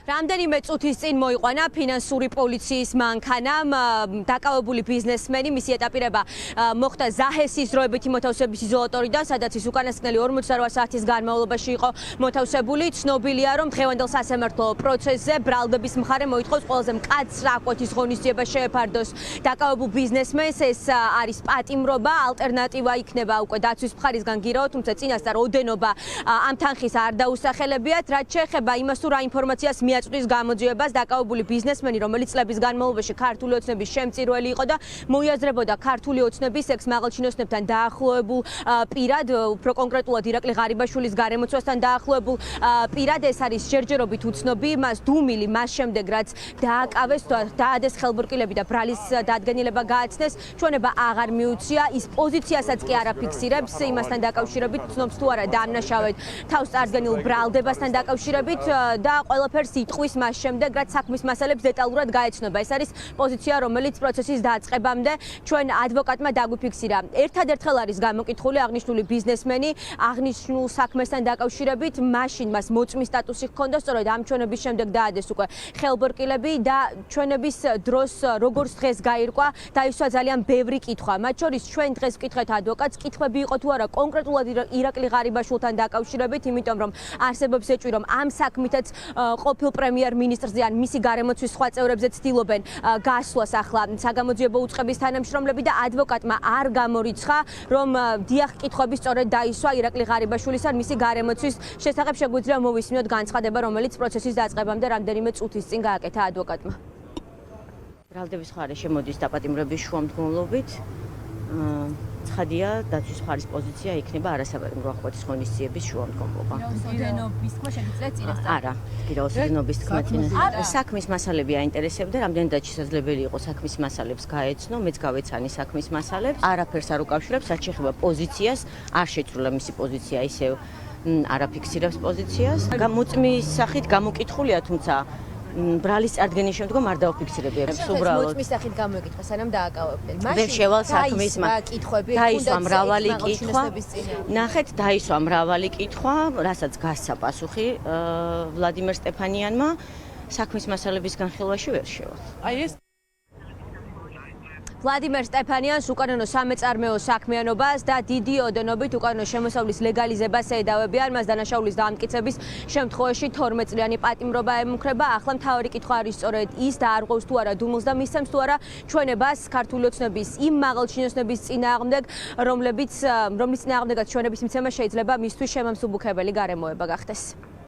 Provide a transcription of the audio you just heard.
რამდენიმე წუთის წინ მოიყვანა ფინანსური პოლიციის მანქანამ დაკავებული ბიზნესმენი მისი ეტაპირება მოხდა ზაჰესის დროებითი მოთავსების იზოლატორიდან, სადაც ის უკანასკნელი 48 საათის განმავლობაში იყო მოთავსებული. ცნობილია, რომ დღევანდელ სასამართლო პროცესზე ბრალდების მხარე მოითხოვს ყველაზე მკაცრ აკვეთის ღონისძიება შეეფარდოს დაკავებულ ბიზნესმენს. ეს არის პატიმრობა, ალტერნატივა იქნება უკვე დაცვის მხარისგან გირაო, თუმცა წინასწარ ოდენობა ამ თანხის არ დაუსახელებიათ. რაც შეეხება იმას, თუ რა ინფორმაციას მიაწვდის გამოძიებას, დაკავებული ბიზნესმენი, რომელიც წლების განმავლობაში ქართული ოცნების შემწირველი იყო და მოიაზრებოდა ქართული ოცნების ექს-მაღალჩინოსნებთან დაახლოებულ პირად, უფრო კონკრეტულად ირაკლი ღარიბაშვილის გარემოცვასთან დაახლოებულ პირად. ეს არის ჯერჯერობით უცნობი, მას დუმილი მას შემდეგ, რაც დააკავეს, დაადეს ხელბურკილები და ბრალის დადგენილება გააცნეს, ჩვენება აღარ მიუცია, ის პოზიციასაც კი არ აფიქსირებს იმასთან დაკავშირებით, ცნობს თუ არა დამნაშავედ თავს წარდგენილ ბრალდებასთან დაკავშირებით და ყველაფერს იტყვის მას შემდეგ, რაც საქმის მასალებს დეტალურად გაეცნობა. ეს არის პოზიცია, რომელიც პროცესის დაწყებამდე ჩვენ ადვოკატმა დაგვიფიქსირა. ერთადერთხელ არის გამოკითხული აღნიშნული ბიზნესმენი აღნიშნულ საქმესთან დაკავშირებით, მაშინ მას მოწმის სტატუსი ჰქონდა, სწორედ ამ ჩვენების შემდეგ დაადეს უკვე ხელბურკილები და ჩვენების დროს როგორც დღეს გაირკვა, დაისვა ძალიან ბევრი კითხვა. მათ შორის ჩვენ დღეს ვკითხეთ ადვოკატს, კითხვები იყო თუ არა კონკრეტულად ირაკლი ღარიბაშვილთან დაკავშირებით, იმიტომ რომ არსებობს ეჭვი, რომ ამ საქმითაც ყოფილ პრემიერ-მინისტრზე ან მისი გარემოცვის სხვა წევრებზე ცდილობენ გასვლას ახლა საგამოძიებო უწყების თანამშრომლები და ადვოკატმა არ გამორიცხა, რომ დიახ, კითხვები სწორედ დაისვა ირაკლი ღარიბაშვილის ან მისი გარემოცვის შესახებ. შეგვიძლია მოვისმინოთ განცხადება, რომელიც პროცესის დაწყებამდე რამდენიმე წუთის წინ გააკეთა ადვოკატმა. ბრალდების მხარე შემოდის დაპატიმრების შუამდგომლობით. ცხადია, დაცვის მხარის პოზიცია იქნება არასაბოლოო აკვეთის ღონისძიების შუამდგომლობა. ოდენობის თქმა შეგიძლიათ წინასწარ? არა, გირაოს ოდენობის თქმა წინასწარ. საქმის მასალები აინტერესებდა, რამდენადაც შესაძლებელი იყო საქმის მასალებს გაეცნო, მეც გავეცანი საქმის მასალებს. არაფერს არ უკავშირებს, რაც შეეხება პოზიციას, არ შეცვლა მისი პოზიცია ისევ არ აფიქსირებს პოზიციას. მოწმის სახით გამოკითხულია, თუმცა ბრალის წარდგენის შემდგომ არ დაუფიქსირებიებს უბრალოდ. მოწმის სახით გამოიკითხა, სანამ დააკავებდნენ. ვერ შევალ საქმის კითხვები, დაისვა მრავალი კითხვა. ნახეთ, დაისვა მრავალი კითხვა, რასაც გასცა პასუხი ვლადიმერ სტეფანიანმა, საქმის მასალების განხილვაში ვერ შევალ. ვლადიმერ სტეფანიანს უკანონო სამეწარმეო საქმიანობას და დიდი ოდენობით უკანონო შემოსავლის ლეგალიზებას ედავებიან. მას დანაშაულის დამტკიცების შემთხვევაში 12 წლიანი პატიმრობა ემუქრება. ახლა მთავარი კითხვა არის სწორედ ის და არღვევს თუ არა დუმილს და მისცემს თუ არა ჩვენებას ქართული ოცნების იმ მაღალჩინოსნების წინააღმდეგ, რომლის წინააღმდეგაც ჩვენების მიცემა შეიძლება მისთვის შემამსუბუქებელი გარემოება გახდეს.